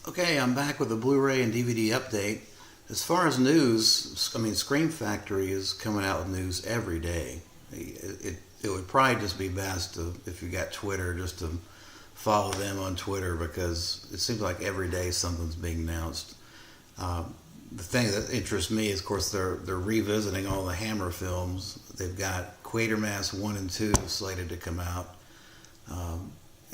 Okay, I'm back with a Blu-ray and DVD update. As far as news, Scream Factory is coming out with news every day. It would probably just be best if you got Twitter, just to follow them on Twitter, because it seems like every day something's being announced. The thing that interests me is, of course, they're revisiting all the Hammer films. They've got Quatermass 1 and 2 slated to come out.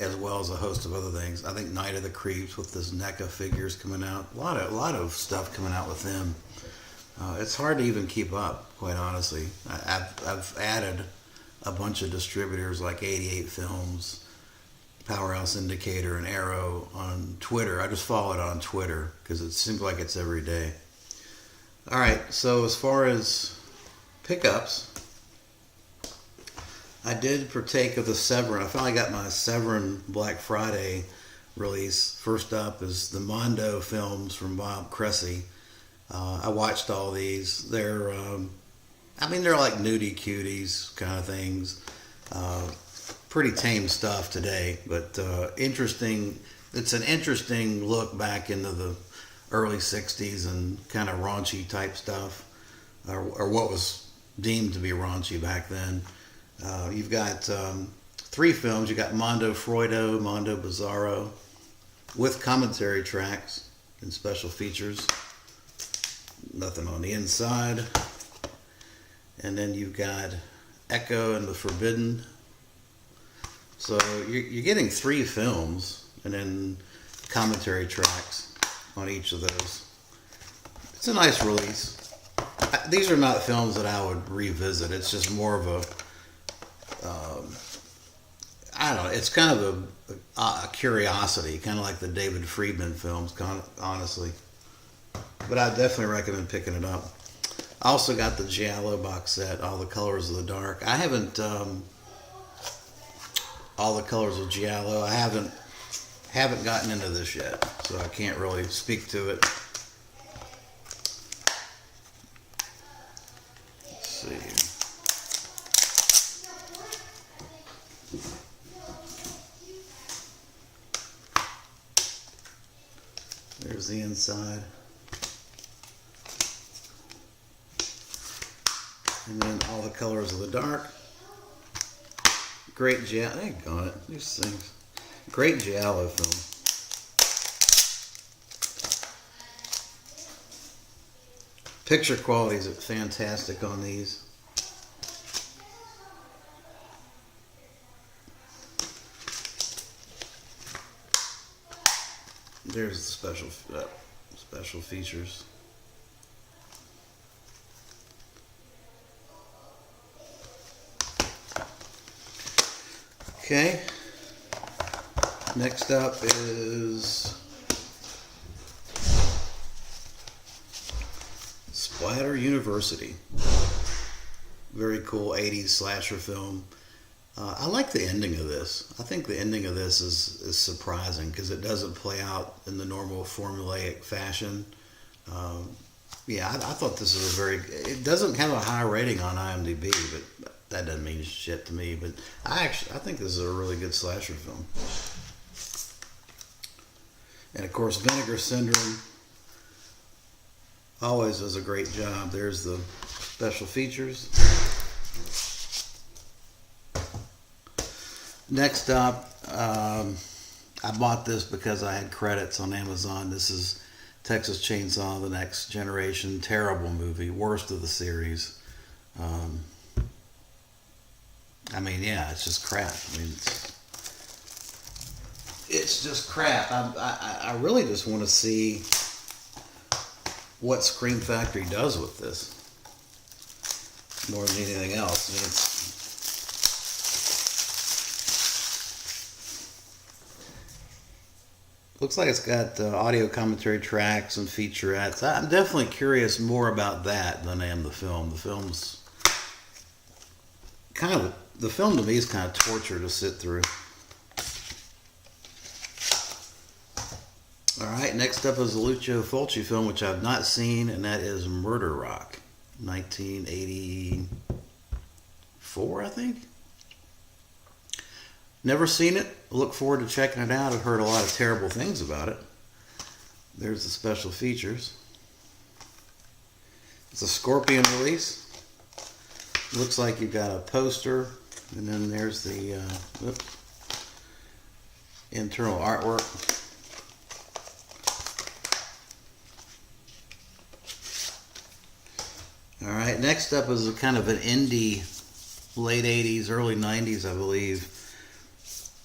As well as a host of other things. I think Night of the Creeps with this NECA figures coming out. A lot of stuff coming out with them. It's hard to even keep up, quite honestly. I've added a bunch of distributors like 88 Films, Powerhouse Indicator, and Arrow on Twitter. I just follow it on Twitter because it seems like it's every day. All right, so as far as pickups, I did partake of the Severin. I finally got my Severin Black Friday release. First up is the Mondo films from Bob Cressy. I watched all these. They're like nudie cuties kind of things. Pretty tame stuff today, but interesting. It's an interesting look back into the early 60s and kind of raunchy type stuff, or what was deemed to be raunchy back then. You've got 3 films. You got Mondo Freudo, Mondo Bizarro, with commentary tracks and special features. Nothing on the inside. And then you've got Echo and the Forbidden. So you're getting 3 films and then commentary tracks on each of those. It's a nice release. These are not films that I would revisit. It's just more of a I don't know. It's kind of a curiosity, kind of like the David Friedman films, honestly. But I definitely recommend picking it up. I also got the Giallo box set, All the Colors of the Dark. I haven't All the Colors of Giallo. I haven't gotten into this yet, so I can't really speak to it. Let's see. There's the inside. And then All the Colors of the Dark. Great Giallo. Dang it. These things. Great Giallo film. Picture quality is fantastic on these. There's the special features. Okay. Next up is Splatter University. Very cool 80s slasher film. I like the ending of this. I think the ending of this is surprising because it doesn't play out in the normal formulaic fashion. I thought this was it doesn't have a high rating on IMDb, but that doesn't mean shit to me. But I think this is a really good slasher film. And of course, Vinegar Syndrome always does a great job. There's the special features. Next up, I bought this because I had credits on Amazon. This is Texas Chainsaw: The Next Generation. Terrible movie, worst of the series. It's just crap. It's just crap. I really just want to see what Scream Factory does with this more than anything else. Looks like it's got audio commentary tracks and featurettes. I'm definitely curious more about that than I am the film. The film to me is kind of torture to sit through. All right, next up is a Lucio Fulci film, which I've not seen, and that is Murder Rock, 1984, I think. Never seen it. Look forward to checking it out. I've heard a lot of terrible things about it. There's the special features. It's a Scorpion release. Looks like you've got a poster, and then there's the internal artwork. All right, next up is a kind of an indie, late 80s, early 90s, I believe,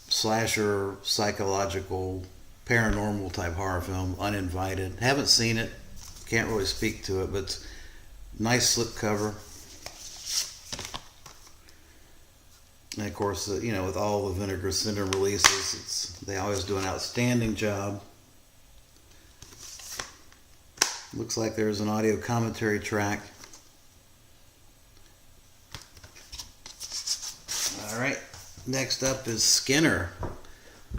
slasher, psychological, paranormal type horror film, Uninvited. Haven't seen it, can't really speak to it, but it's nice slipcover. And of course, you know, with all the Vinegar Syndrome releases, they always do an outstanding job. Looks like there's an audio commentary track. All right, next up is Skinner.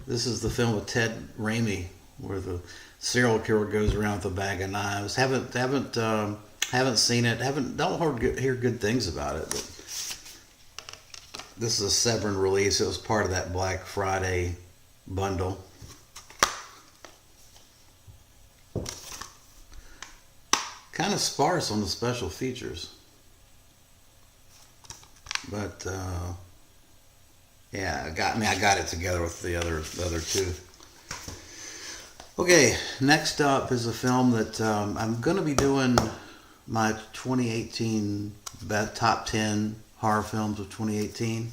This is the film with Ted Raimi, where the serial killer goes around with a bag of knives. Haven't seen it. Don't hear good things about it. But this is a Severin release. It was part of that Black Friday bundle. Kind of sparse on the special features, but yeah, I got it together with the other two. Okay, next up is a film that I'm going to be doing my 2018 top 10 horror films of 2018,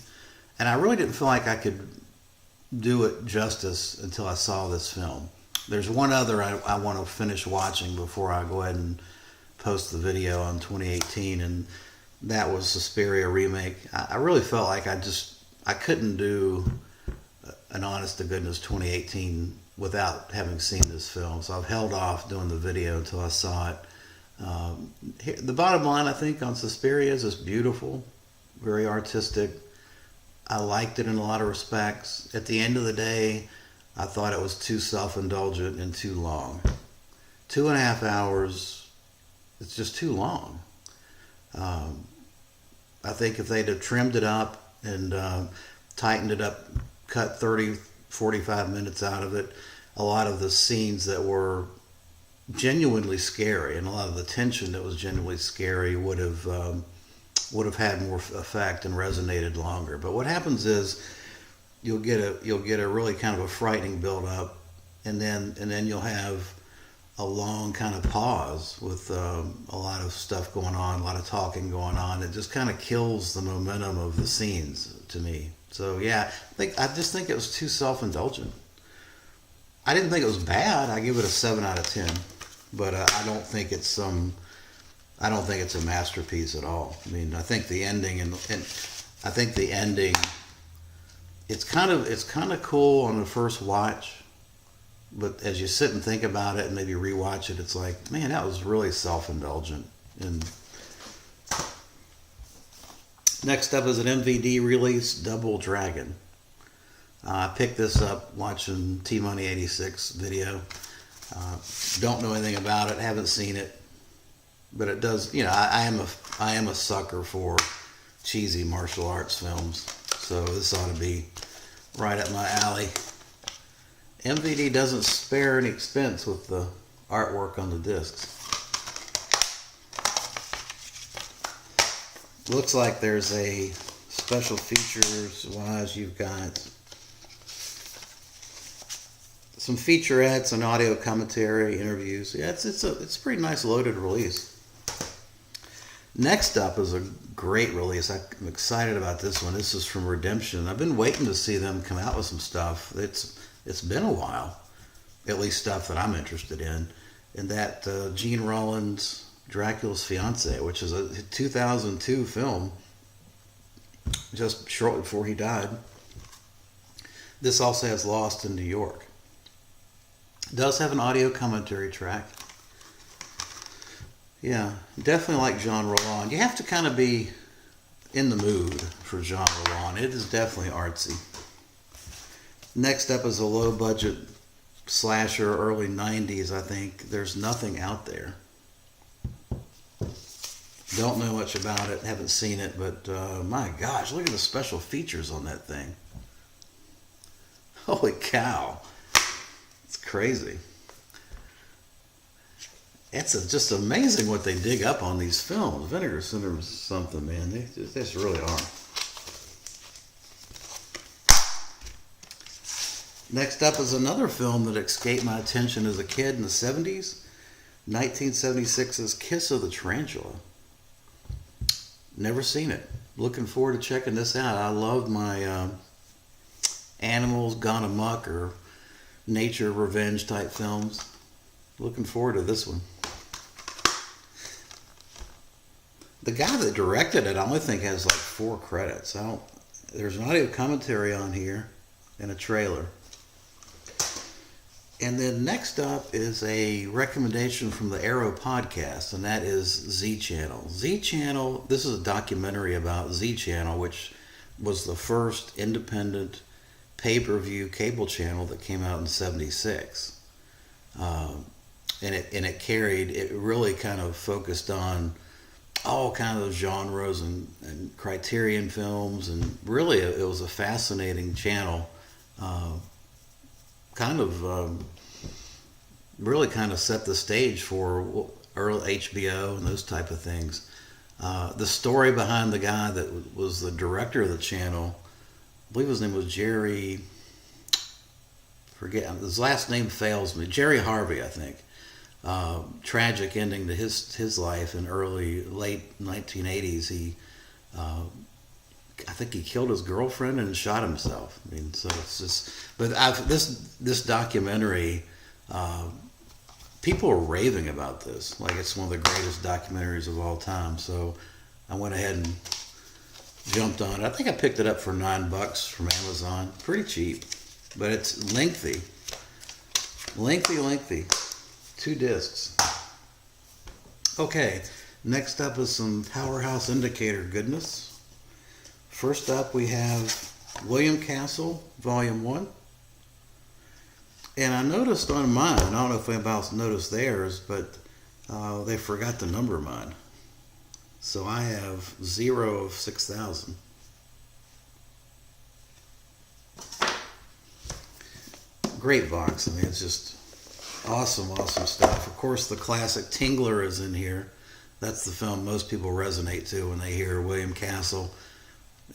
and I really didn't feel like I could do it justice until I saw this film. There's one other I want to finish watching before I go ahead and post the video on 2018, and that was Suspiria remake. I really felt like I couldn't do an honest to goodness 2018 without having seen this film, so I've held off doing the video until I saw it. The bottom line, I think, on Suspiria is it's beautiful, very artistic. I liked it in a lot of respects. At the end of the day, I thought it was too self-indulgent and too long. 2.5 hours, it's just too long. I think if they'd have trimmed it up and tightened it up, cut 30, 45 minutes out of it, a lot of the scenes that were genuinely scary and a lot of the tension that was genuinely scary would have had more effect and resonated longer. But what happens is you'll get a really kind of a frightening build up, and then you'll have a long kind of pause with a lot of stuff going on, a lot of talking going on. It just kind of kills the momentum of the scenes to me. So yeah, I just think it was too self-indulgent. I didn't think it was bad. I give it a 7 out of 10, but I don't think it's a masterpiece at all. I mean, I think the ending it's kind of cool on the first watch, but as you sit and think about it and maybe rewatch it, it's like, man, that was really self-indulgent. And next up is an MVD release, Double Dragon. I picked this up watching T-Money 86 video. Don't know anything about it, haven't seen it, but it does. You know, I am a sucker for cheesy martial arts films, so this ought to be right up my alley. MVD doesn't spare any expense with the artwork on the discs. Looks like there's a special features wise. You've got some featurettes and audio commentary, interviews. Yeah, it's a pretty nice loaded release. Next up is a great release. I'm excited about this one. This is from Redemption. I've been waiting to see them come out with some stuff. It's been a while, at least stuff that I'm interested in. And that Gene Rollins' Dracula's Fiance, which is a 2002 film, just shortly before he died. This also has Lost in New York. It does have an audio commentary track. Yeah, definitely like Jean Rollin. You have to kind of be in the mood for Jean Rollin. It is definitely artsy. Next up is a low-budget slasher, early 90s, I think. There's Nothing Out There. Don't know much about it, haven't seen it, but my gosh, look at the special features on that thing. Holy cow. It's crazy. It's just amazing what they dig up on these films. Vinegar Syndrome is something, man. They just really are. Next up is another film that escaped my attention as a kid in the 70s. 1976's Kiss of the Tarantula. Never seen it. Looking forward to checking this out. I love my animals gone amok or nature revenge type films. Looking forward to this one. The guy that directed it, I only think has like 4 credits. There's an audio commentary on here and a trailer. And then next up is a recommendation from the Arrow podcast, and that is Z Channel. Z Channel, this is a documentary about Z Channel, which was the first independent pay-per-view cable channel that came out in '76. And it really kind of focused on all kind of genres and Criterion films, and really it was a fascinating channel. Really kind of set the stage for early HBO and those type of things. The story behind the guy that was the director of the channel, I believe his name was Jerry, forget, his last name fails me, Jerry Harvey, I think. Tragic ending to his life in late 1980s. He I think he killed his girlfriend and shot himself. I mean, so it's just. But this documentary, people are raving about this. Like it's one of the greatest documentaries of all time. So I went ahead and jumped on it. I think I picked it up for $9 from Amazon. Pretty cheap, but it's lengthy. 2 discs. Okay, next up is some Powerhouse Indicator goodness. First up, we have William Castle, Volume 1. And I noticed on mine, I don't know if anybody else noticed theirs, but they forgot to number mine. So I have 0 of 6,000. Great box. I mean, it's just awesome stuff. Of course, the classic Tingler is in here. That's the film most people resonate to when they hear William Castle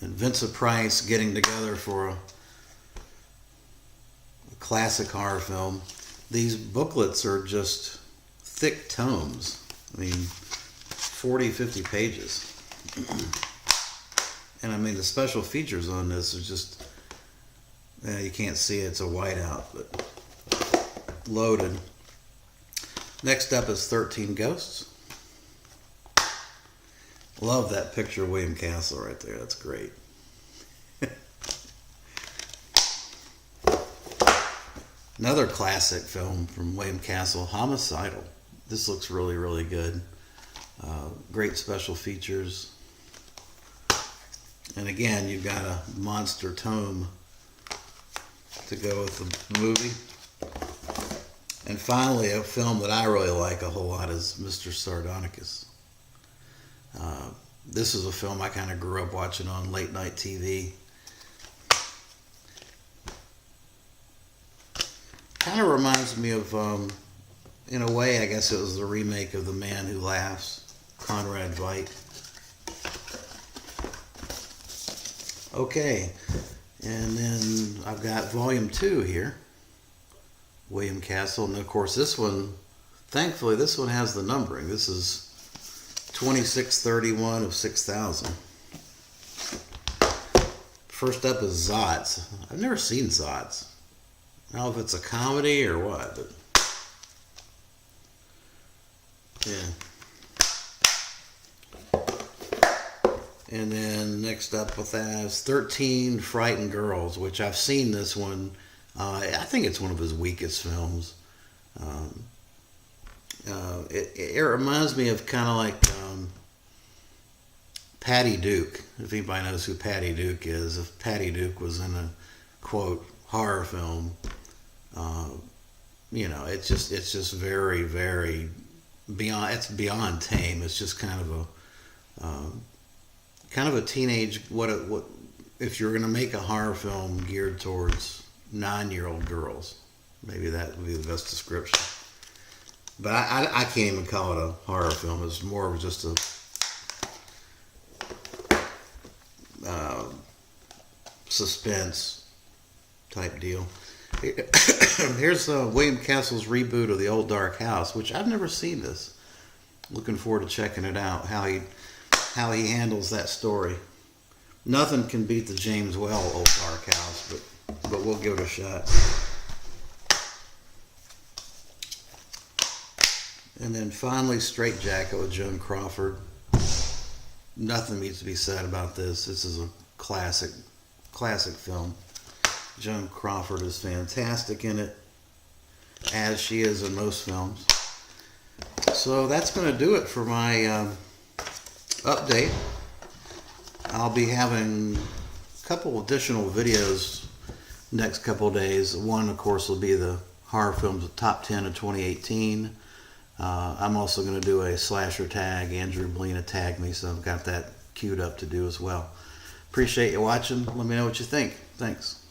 and Vincent Price getting together for a classic horror film. These booklets are just thick tomes. I mean, 40, 50 pages. And I mean, the special features on this are just, you can't see it, it's a whiteout, but loaded. Next up is 13 Ghosts. Love that picture of William Castle right there. That's great. Another classic film from William Castle, Homicidal. This looks really, really good. Great special features. And again, you've got a monster tome to go with the movie. And finally, a film that I really like a whole lot is Mr. Sardonicus. This is a film I kind of grew up watching on late night TV. Kind of reminds me of, in a way, I guess it was the remake of The Man Who Laughs, Conrad Veidt. Okay, and then I've got Volume 2 here, William Castle, and of course this one, thankfully this one has the numbering. This is 2631 of 6,000. First up is Zots. I've never seen Zots. I don't know if it's a comedy or what, but yeah. And then next up with that is 13 Frightened Girls, which I've seen this one. I think it's one of his weakest films. It reminds me of kind of like Patty Duke, if anybody knows who Patty Duke is. If Patty Duke was in a, quote, horror film, it's just very, very it's beyond tame. It's just kind of a teenage, what if you're going to make a horror film geared towards 9-year-old girls, maybe that would be the best description. But I can't even call it a horror film. It's more of just a suspense type deal. Here's William Castle's reboot of The Old Dark House, which I've never seen this. Looking forward to checking it out, how he handles that story. Nothing can beat the James Well Old Dark House, but we'll give it a shot. And then finally, Straight Jacket with Joan Crawford. Nothing needs to be said about this. This is a classic film. Joan Crawford is fantastic in it, as she is in most films. So that's going to do it for my update. I'll be having a couple additional videos next couple of days. One, of course, will be the horror films top 10 of 2018. I'm also going to do a slasher tag. Andrew Blina tagged me, so I've got that queued up to do as well. Appreciate you watching. Let me know what you think. Thanks.